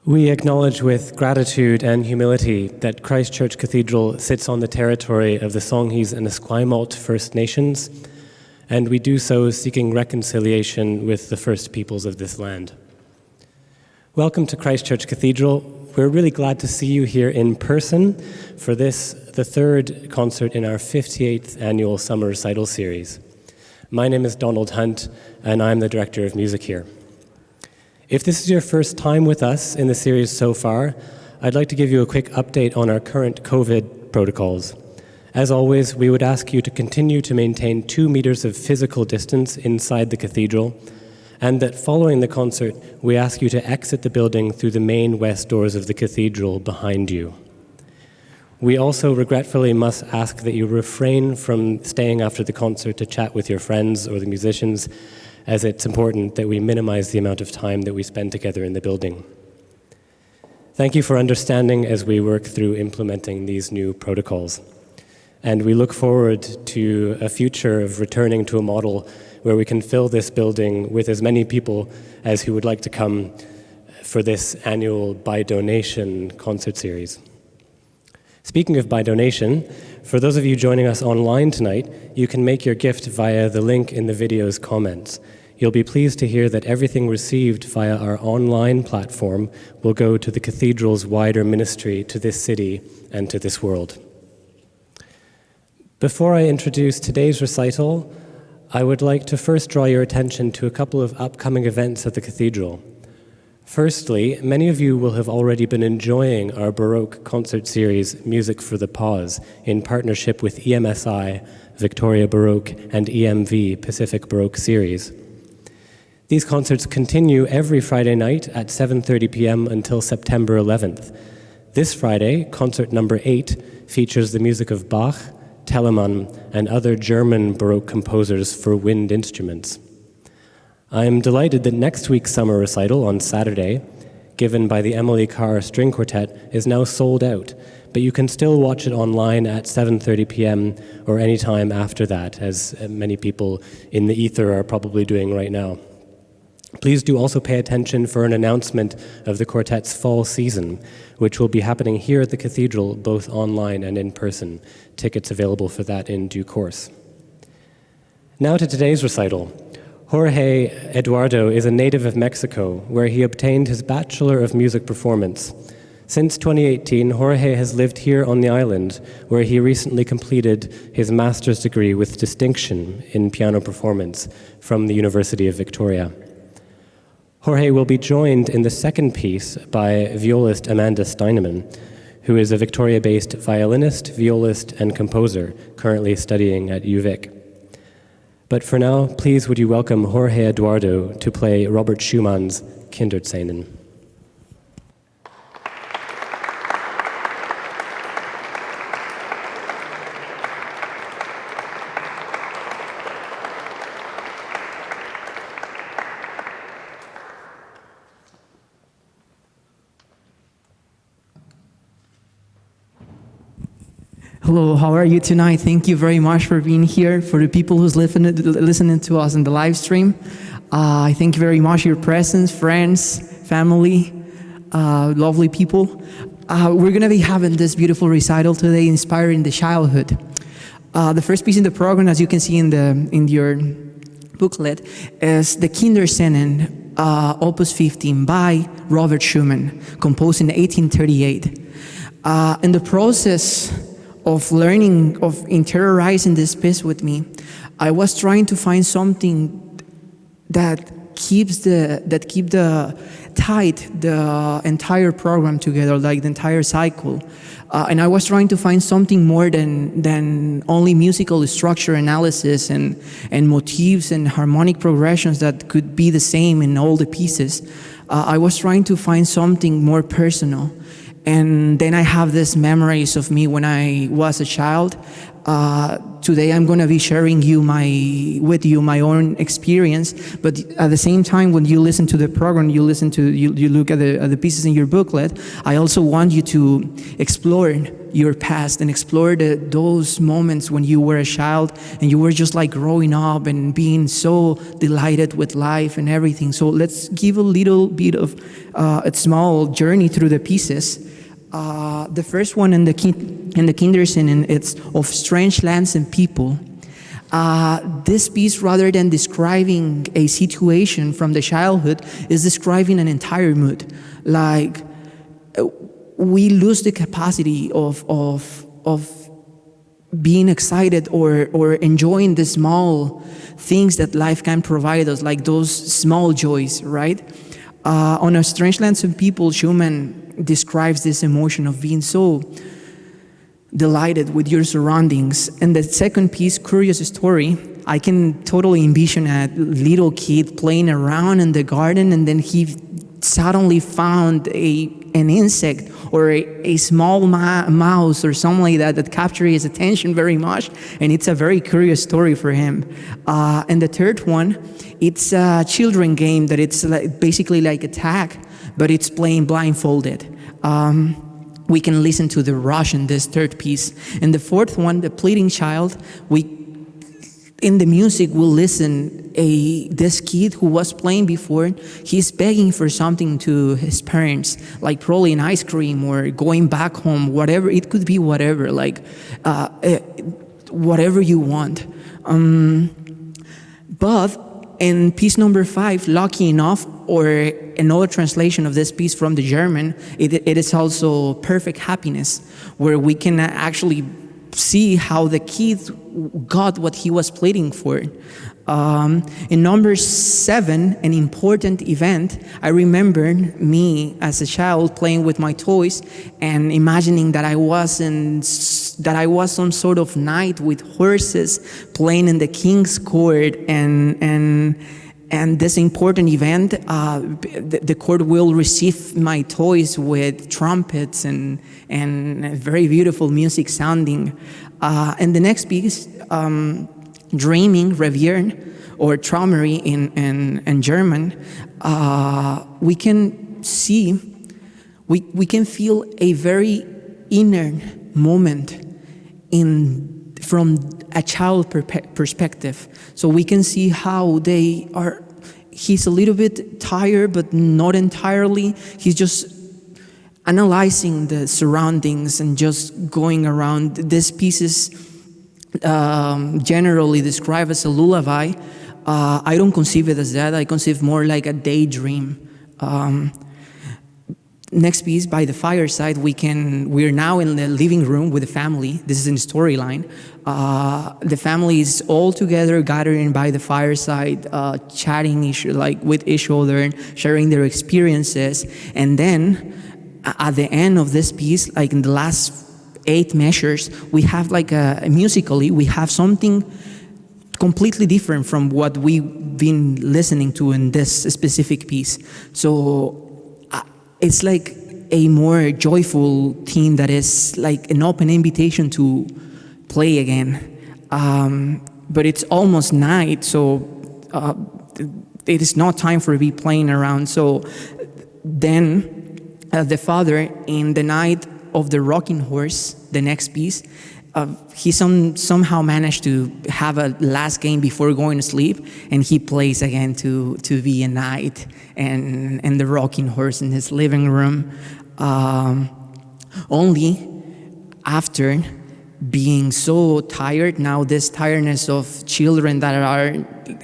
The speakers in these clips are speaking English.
We acknowledge with gratitude and humility that Christ Church Cathedral sits on the territory of the Songhees and Esquimalt First Nations, and we do so seeking reconciliation with the first peoples of this land. Welcome to Christ Church Cathedral. We're really glad to see you here in person for this, the third concert in our 58th annual Summer Recital series. My name is Donald Hunt, and I'm the Director of Music here. If this is your first time with us in the series so far, I'd like to give you a quick update on our current COVID protocols. As always, we would ask you to continue to maintain 2 meters of physical distance inside the cathedral, and that following the concert, we ask you to exit the building through the main west doors of the cathedral behind you. We also regretfully must ask that you refrain from staying after the concert to chat with your friends or the musicians, as it's important that we minimize the amount of time that we spend together in the building. Thank you for understanding as we work through implementing these new protocols. And we look forward to a future of returning to a model where we can fill this building with as many people as who would like to come for this annual by donation concert series. Speaking of by donation, for those of you joining us online tonight, you can make your gift via the link in the video's comments. You'll be pleased to hear that everything received via our online platform will go to the cathedral's wider ministry to this city and to this world. Before I introduce today's recital, I would like to first draw your attention to a couple of upcoming events at the cathedral. Firstly, many of you will have already been enjoying our Baroque concert series, Music for the Pause, in partnership with EMSI, Victoria Baroque, and EMV, Pacific Baroque Series. These concerts continue every Friday night at 7:30 p.m. until September 11th. This Friday, concert number 8, features the music of Bach, Telemann, and other German Baroque composers for wind instruments. I am delighted that next week's summer recital on Saturday, given by the Emily Carr String Quartet, is now sold out, but you can still watch it online at 7:30 p.m. or any time after that, as many people in the ether are probably doing right now. Please do also pay attention for an announcement of the quartet's fall season, which will be happening here at the cathedral, both online and in person. Tickets available for that in due course. Now to today's recital. Jorge Edouardo is a native of Mexico, where he obtained his Bachelor of Music Performance. Since 2018, Jorge has lived here on the island, where he recently completed his master's degree with distinction in piano performance from the University of Victoria. Jorge will be joined in the second piece by violist Amanda Steinemann, who is a Victoria-based violinist, violist, and composer, currently studying at UVic. But for now, please would you welcome Jorge Edouardo to play Robert Schumann's Kinderszenen. Hello, how are you tonight? Thank you very much for being here. For the people who's listening to us in the live stream, I thank you very much for your presence, friends, family, lovely people. We're going to be having this beautiful recital today, inspiring the childhood. The first piece in the program, as you can see in your booklet, is the Kinderszenen, Opus 15 by Robert Schumann, composed in 1838. In the process of learning, of interiorizing this piece with me, I was trying to find something that keep the entire program together, like the entire cycle. And I was trying to find something more than only musical structure analysis and motifs and harmonic progressions that could be the same in all the pieces. I was trying to find something more personal. And then I have these memories of me when I was a child. Today I'm going to be sharing with you my own experience, but at the same time, when you listen to the program, you look at the pieces in your booklet, I also want you to explore your past and explore those moments when you were a child and you were just like growing up and being so delighted with life and everything. So let's give a little bit of a small journey through the pieces. The first one in the Kinderszenen, it's of strange lands and people. This piece, rather than describing a situation from the childhood, is describing an entire mood. Like, we lose the capacity of being excited or enjoying the small things that life can provide us, like those small joys, right? On A Strange Lands and People, Schumann describes this emotion of being so delighted with your surroundings. And the second piece, Curious Story, I can totally envision a little kid playing around in the garden, and then he suddenly found an insect or a small mouse or something like that captured his attention very much, and it's a very curious story for him. And the third one, it's a children game that it's basically like a tag, but it's playing blindfolded. We can listen to the rush in this third piece. And the fourth one, The Pleading Child, in the music we'll listen this kid who was playing before, he's begging for something to his parents, like probably an ice cream or going back home, whatever. It could be whatever, like whatever you want. But in piece number 5, Lucky Enough, or another translation of this piece from the German, it is also Perfect Happiness, where we can actually see how the kid got what he was pleading for. In number 7, An Important Event, I remember me as a child playing with my toys and imagining that I was some sort of knight with horses playing in the king's court, and this important event, the court will receive my toys with trumpets and very beautiful music sounding. And the next piece, Dreaming, Revieren, or Traumery in German, we can see, we can feel a very inner moment from a child perspective. So we can see how he's a little bit tired, but not entirely. He's just analyzing the surroundings and just going around. This piece is generally described as a lullaby. I don't conceive it as that. I conceive more like a daydream. Next piece, By the Fireside, we're now in the living room with the family. This is in storyline. The family is all together, gathering by the fireside, chatting with each other and sharing their experiences. And then at the end of this piece, like in the last 8 measures, we have musically, we have something completely different from what we've been listening to in this specific piece. So it's like a more joyful theme that is like an open invitation to play again. But it's almost night, so it is not time for be playing around. So then the father, in the night of the rocking horse, the next piece, he somehow managed to have a last game before going to sleep, and he plays again to be a knight and the rocking horse in his living room. Only after being so tired, now this tiredness of children that are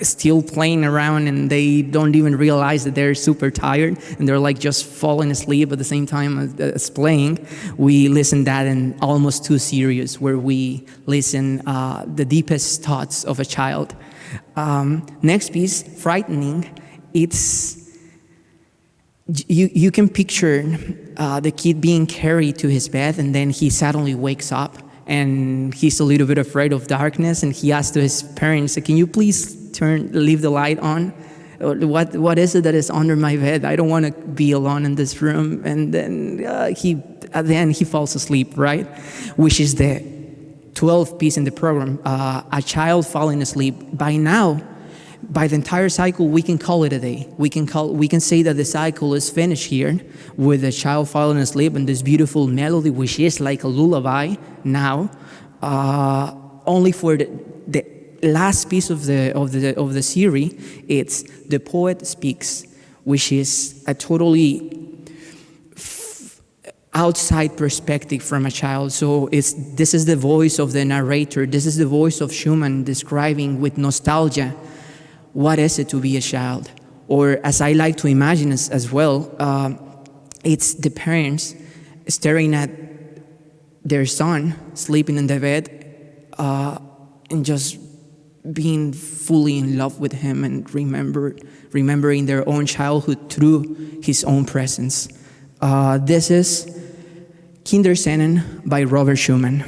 still playing around and they don't even realize that they're super tired and they're like just falling asleep at the same time as playing, we listen that in Almost Too Serious, where we listen the deepest thoughts of a child. Next piece, Frightening. It's you can picture the kid being carried to his bed, and then he suddenly wakes up and he's a little bit afraid of darkness, and he asks to his parents, "Can you please leave the light on? What is it that is under my bed? I don't want to be alone in this room." And then at the end he falls asleep, right? Which is the 12th piece in the program, a child falling asleep. By now, by the entire cycle, we can call it a day. We can say that the cycle is finished here with a child falling asleep and this beautiful melody, which is like a lullaby now. Only for the last piece of the series, it's The Poet Speaks, which is a totally outside perspective from a child. So this is the voice of the narrator. This is the voice of Schumann describing with nostalgia what is it to be a child. Or as I like to imagine as well, it's the parents staring at their son sleeping in the bed and just being fully in love with him and remembering their own childhood through his own presence. This is Kinderszenen by Robert Schumann.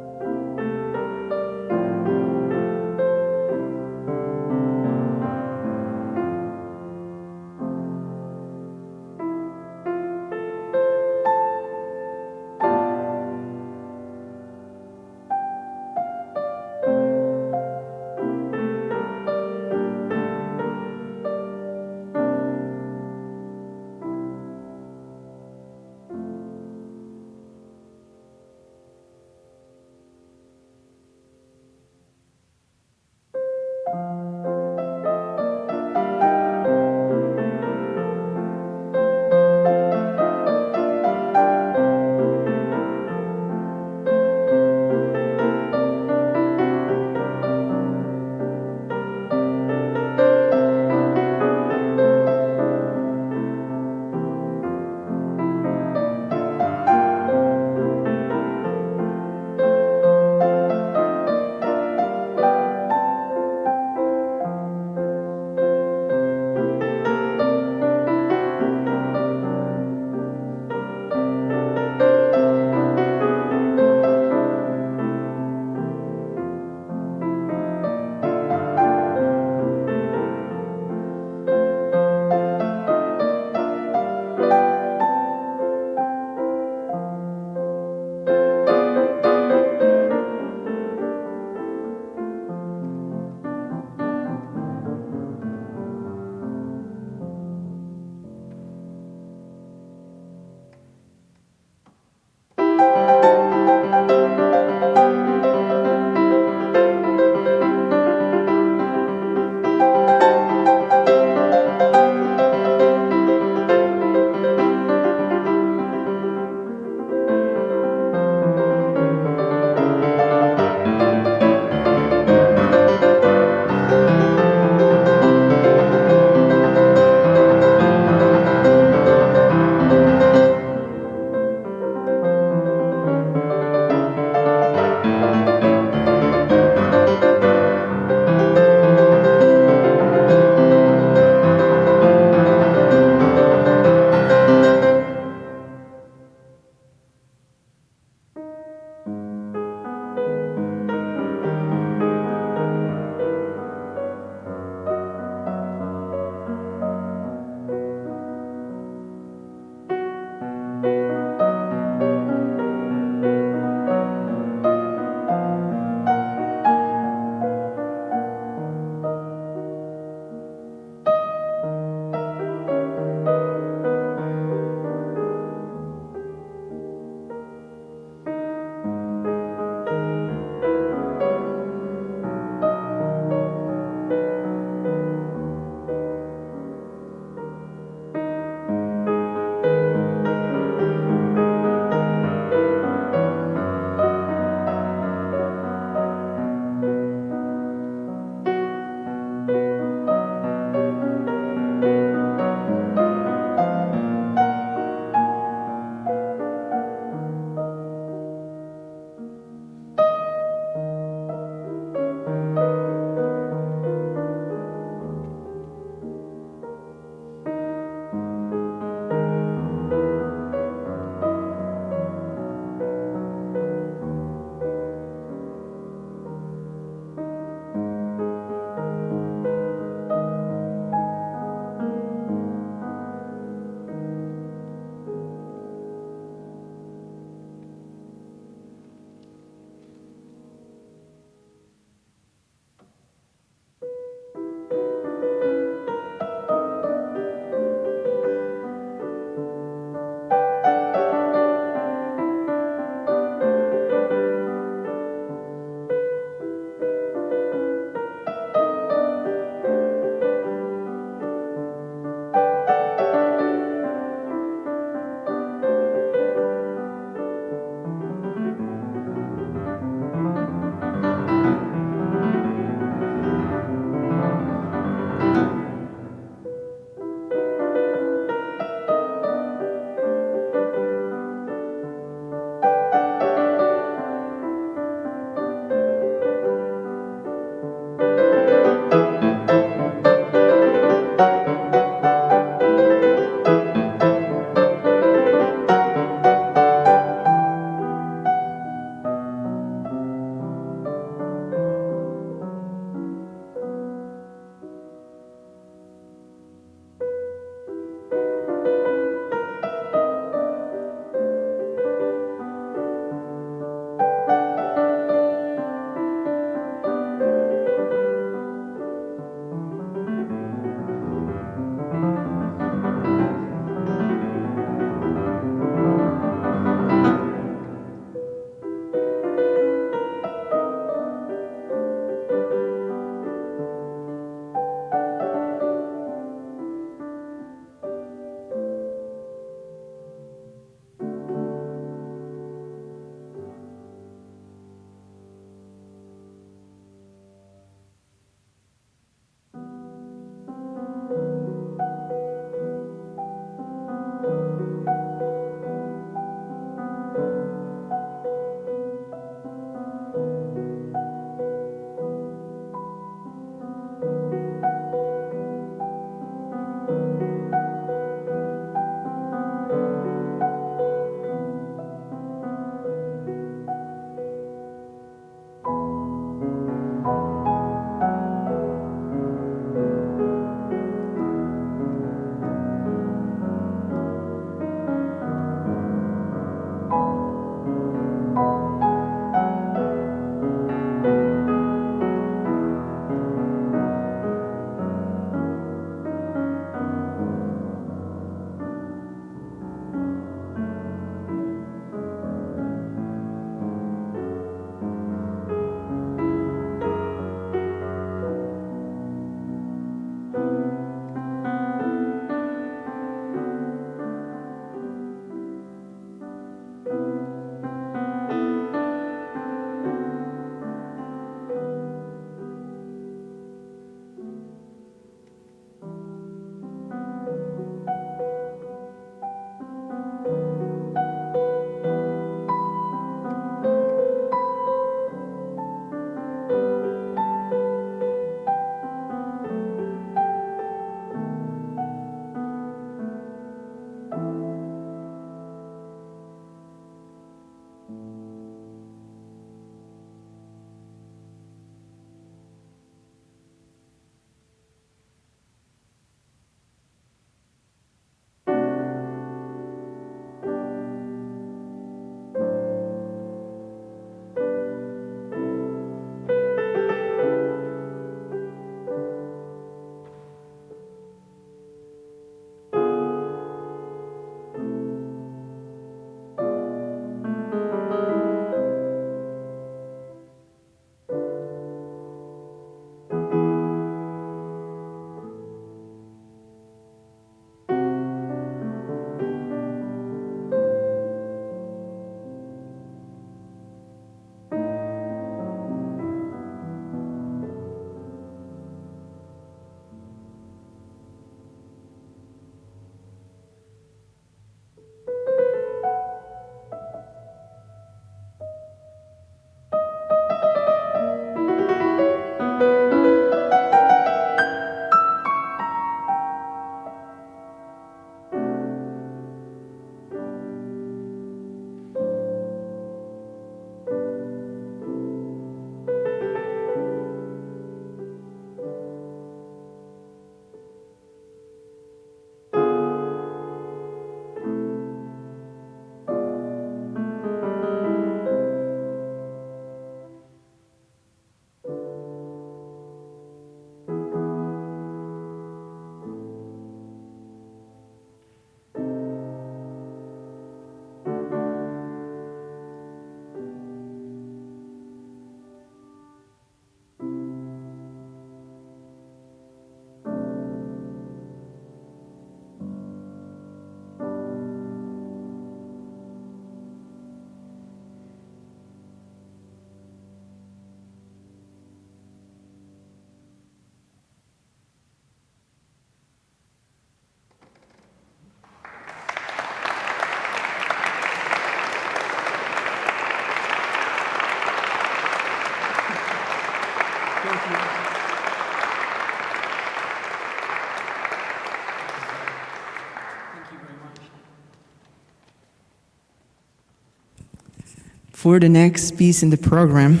for the next piece in the program,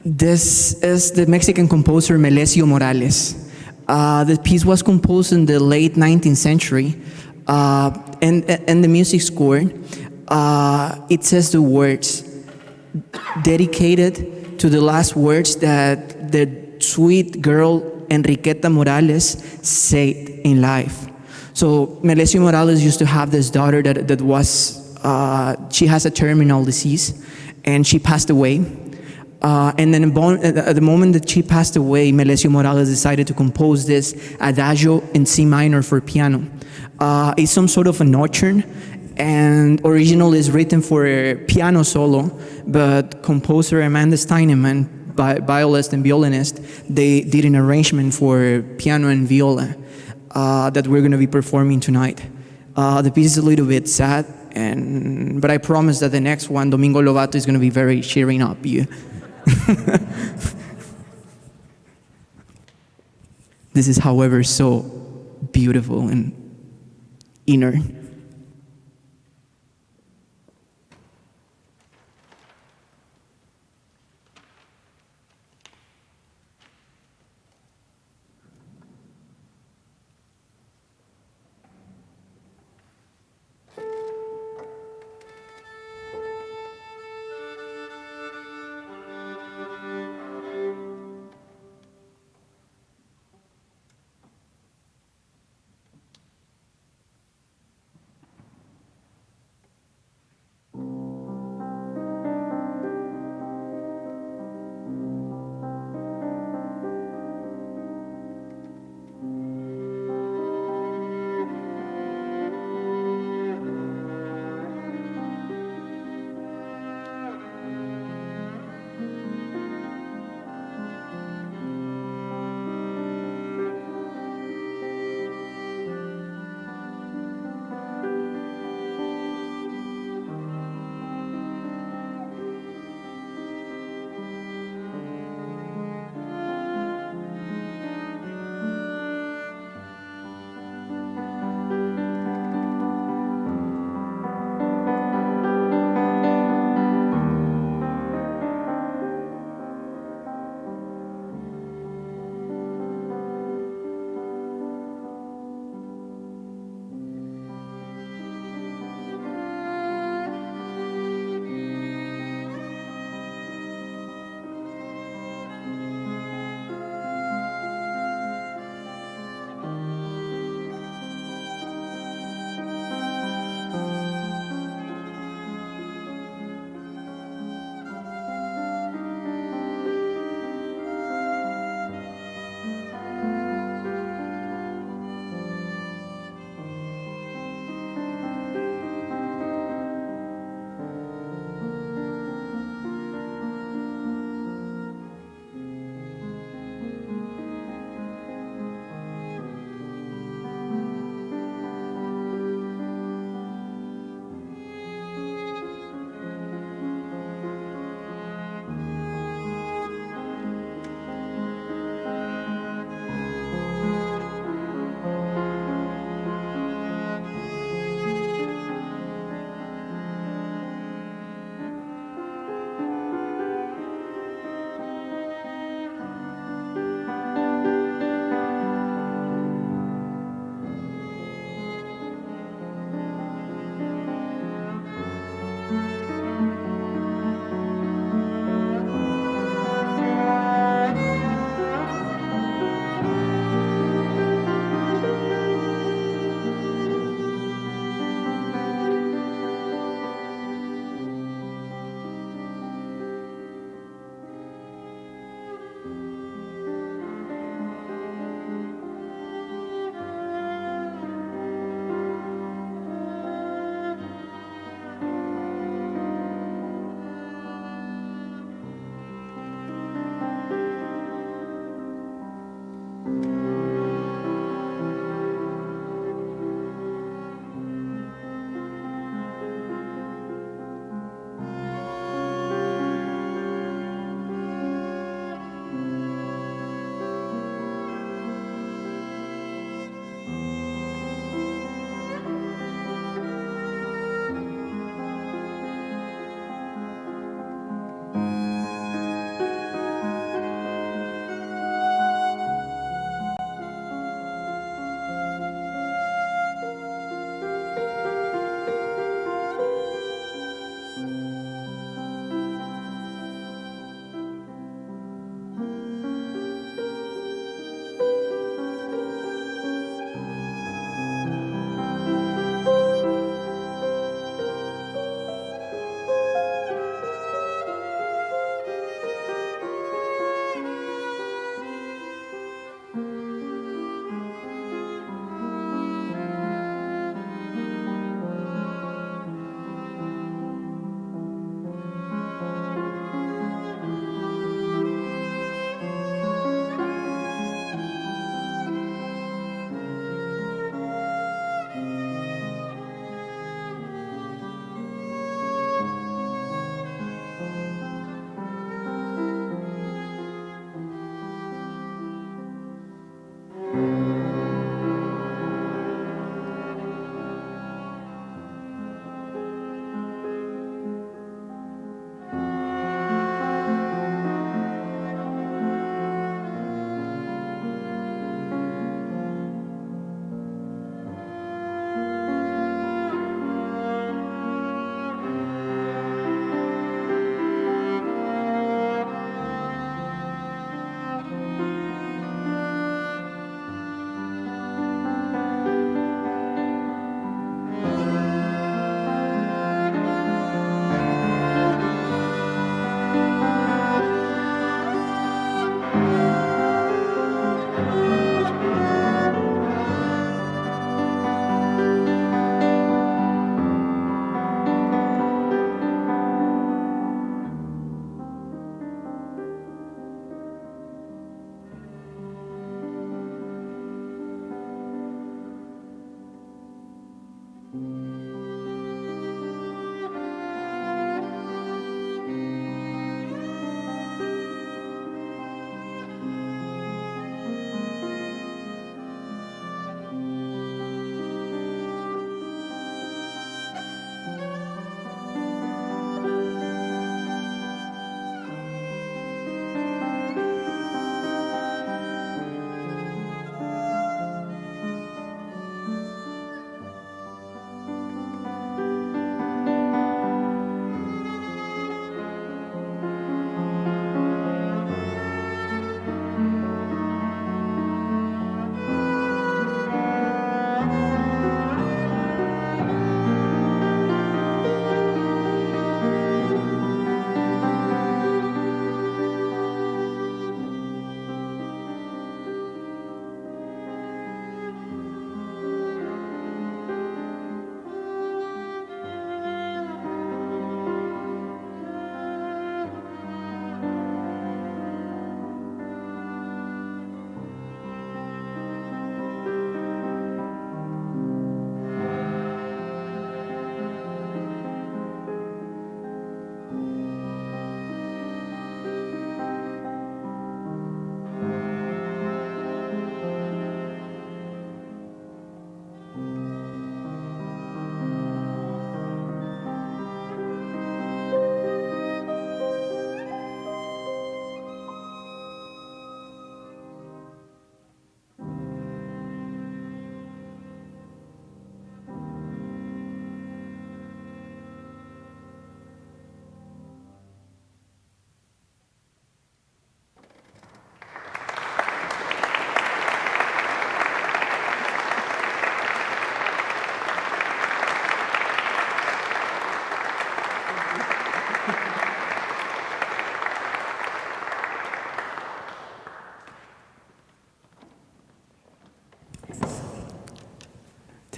this is the Mexican composer Melesio Morales. The piece was composed in the late 19th century, and the music score, it says the words, dedicated to the last words that the sweet girl Enriqueta Morales said in life. So Melesio Morales used to have this daughter that was, she has a terminal disease, and she passed away. And then at the moment that she passed away, Melesio Morales decided to compose this Adagio in C minor for piano. It's some sort of a nocturne, and originally is written for a piano solo, but composer Amanda Steinemann, violist and violinist, they did an arrangement for piano and viola that we're going to be performing tonight. The piece is a little bit sad, but I promise that the next one, Domingo Lovato, is going to be very cheering up you. This is, however, so beautiful and inner.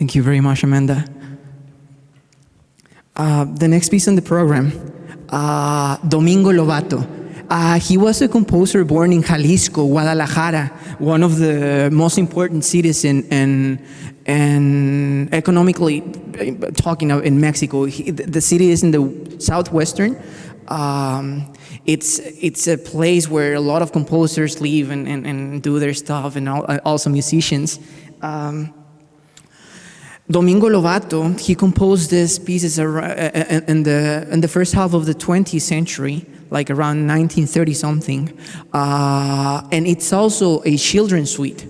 Thank you very much, Amanda. The next piece on the program, Domingo Lovato. He was a composer born in Jalisco, Guadalajara, one of the most important cities in economically talking in Mexico. The city is in the southwestern. It's a place where a lot of composers live and do their stuff, and also musicians. Domingo Lovato, he composed these pieces in the first half of the 20th century, like around 1930 something, and it's also a children's suite,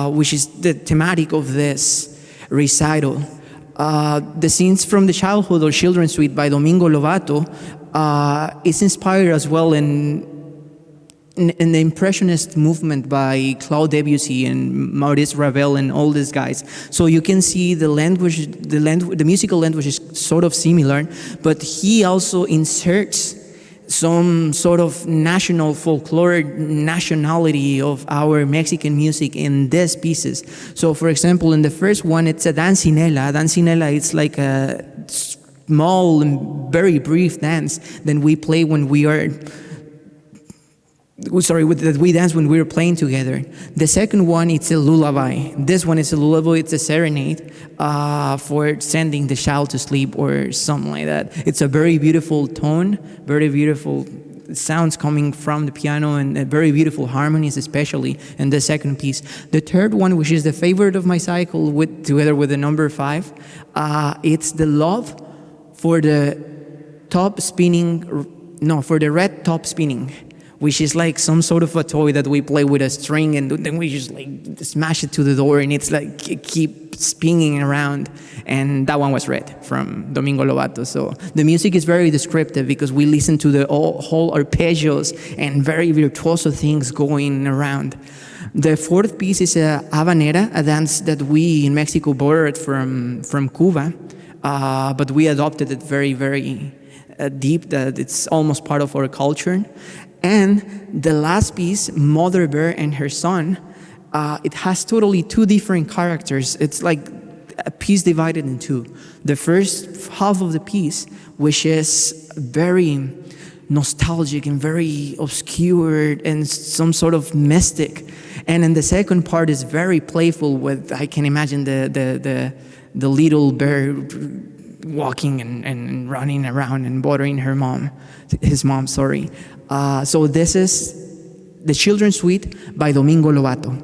which is the thematic of this recital. The scenes from the childhood or children's suite by Domingo Lovato is inspired as well in the Impressionist movement by Claude Debussy and Maurice Ravel and all these guys. So you can see the musical language is sort of similar, but he also inserts some sort of national folklore nationality of our Mexican music in these pieces. So for example, in the first one, it's a dancinela. Dancinela, it's like a small and very brief dance that we play when we are that we dance when we're playing together. The second one, it's a lullaby. This one is a lullaby, it's a serenade for sending the child to sleep or something like that. It's a very beautiful tone, very beautiful sounds coming from the piano, and very beautiful harmonies, especially in the second piece. The third one, which is the favorite of my cycle, together with the number 5, it's the love for the red top spinning, which is like some sort of a toy that we play with a string, and then we just like smash it to the door, and it's like it keeps spinning around. And that one was red from Domingo Lovato. So the music is very descriptive because we listen to the whole arpeggios and very virtuoso things going around. The fourth piece is a Avanera, a dance that we in Mexico borrowed from Cuba, but we adopted it very, very deep, that it's almost part of our culture. And the last piece, Mother Bear and Her Son, it has totally 2 different characters. It's like a piece divided in 2. The first half of the piece, which is very nostalgic and very obscure and some sort of mystic. And then the second part is very playful with, I can imagine the little bear walking and running around and bothering his mom. So this is the Children's Suite by Domingo Lovato.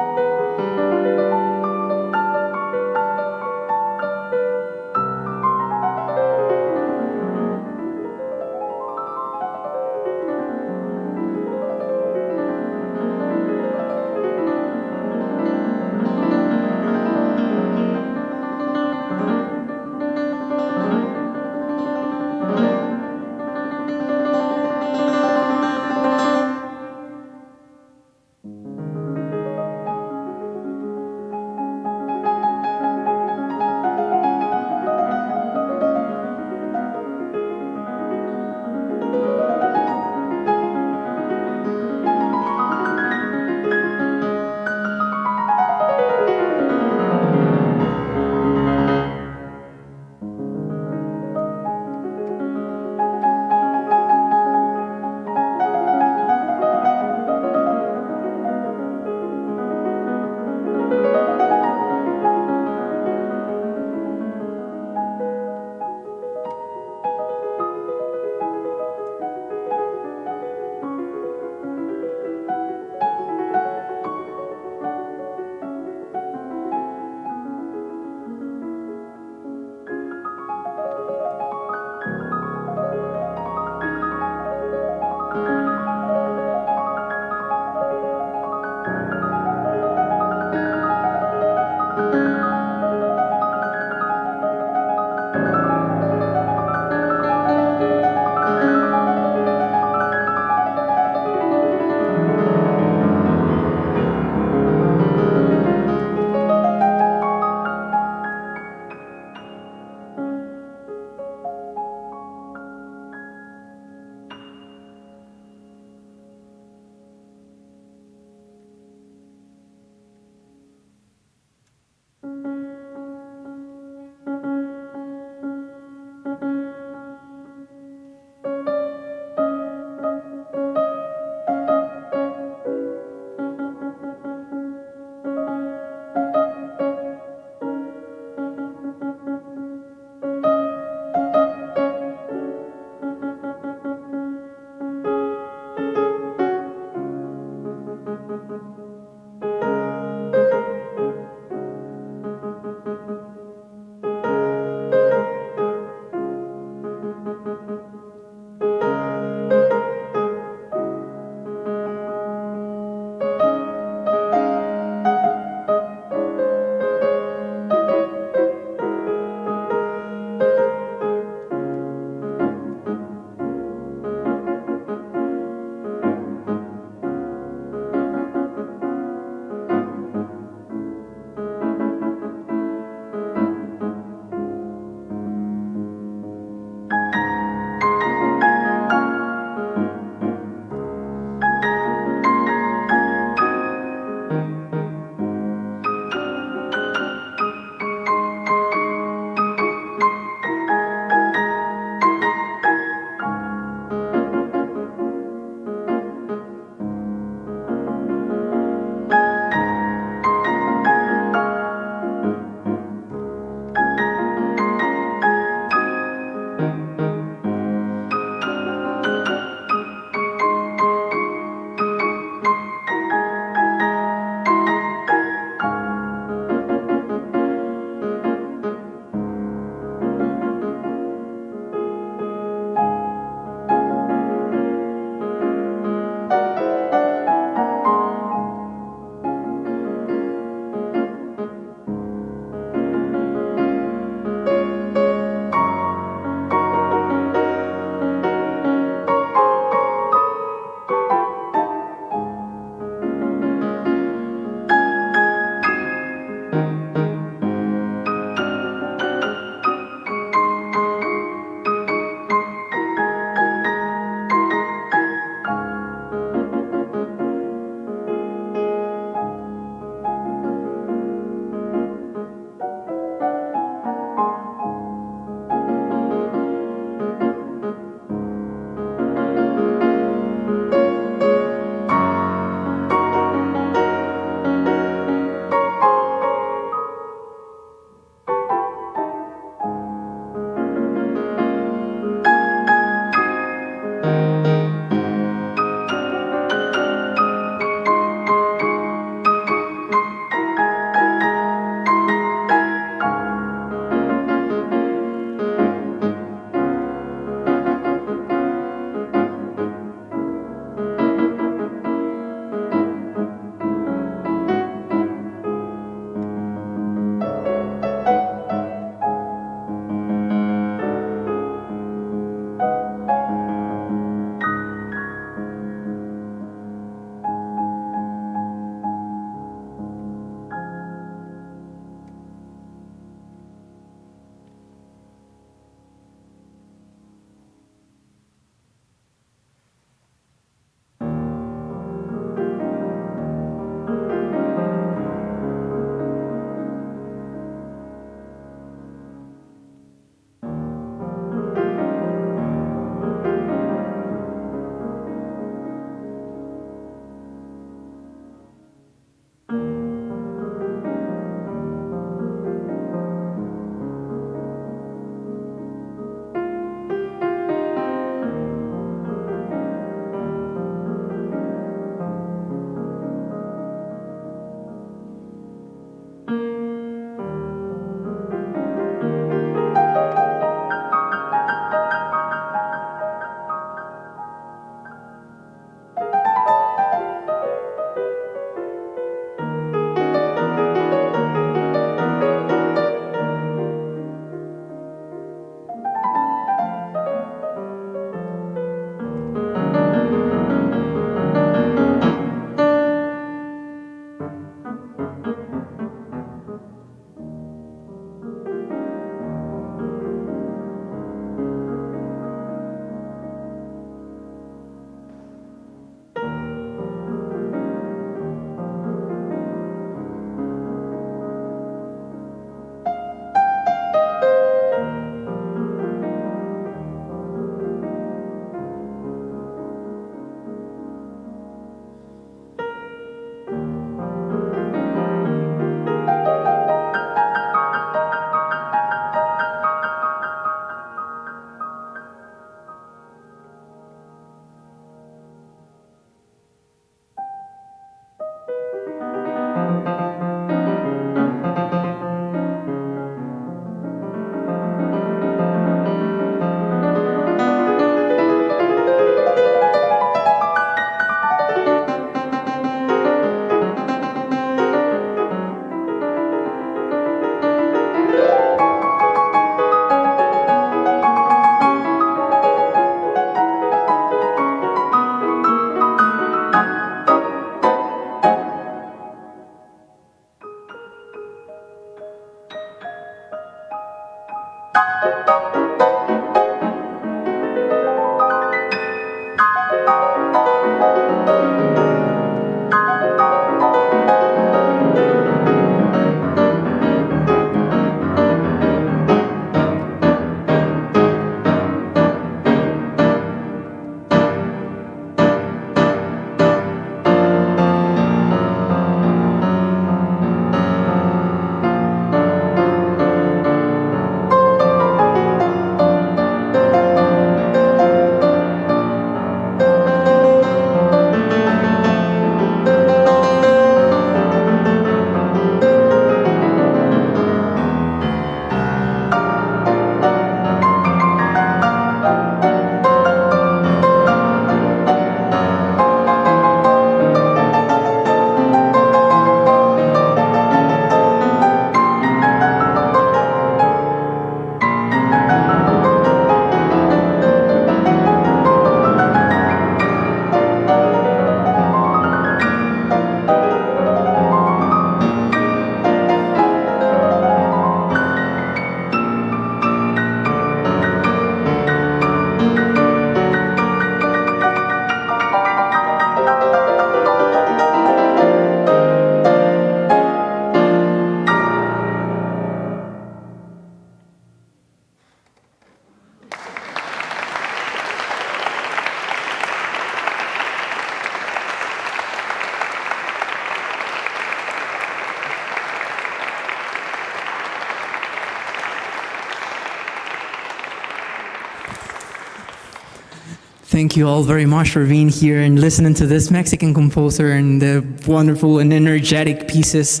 Thank you all very much for being here and listening to this Mexican composer and the wonderful and energetic pieces.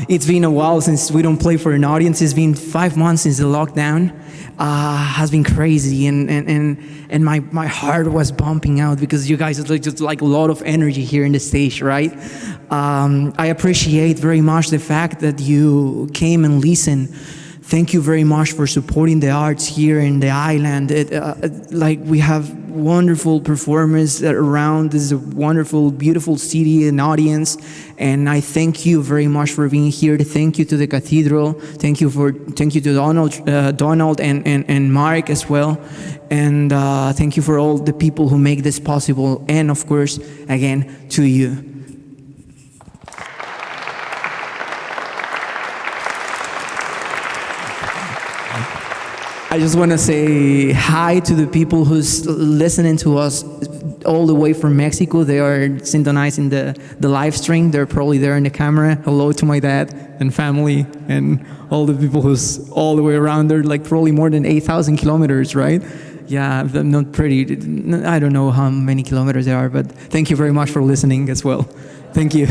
It's been a while since we don't play for an audience. It's been 5 months since the lockdown. Has been crazy, and my heart was bumping out because you guys are just like a lot of energy here in the stage, right? I appreciate very much the fact that you came and listened. Thank you very much for supporting the arts here in the island. Like we have wonderful performers around. This is a wonderful, beautiful city and audience. And I thank you very much for being here. Thank you to the Cathedral. Thank you to Donald and Mark as well. And thank you for all the people who make this possible. And of course, again, to you. I just want to say hi to the people who's listening to us all the way from Mexico. They are synchronizing the live stream. They're probably there in the camera. Hello to my dad and family and all the people who's all the way around. They're like probably more than 8,000 kilometers, right? Yeah, I'm not pretty, I don't know how many kilometers they are, but thank you very much for listening as well. Thank you.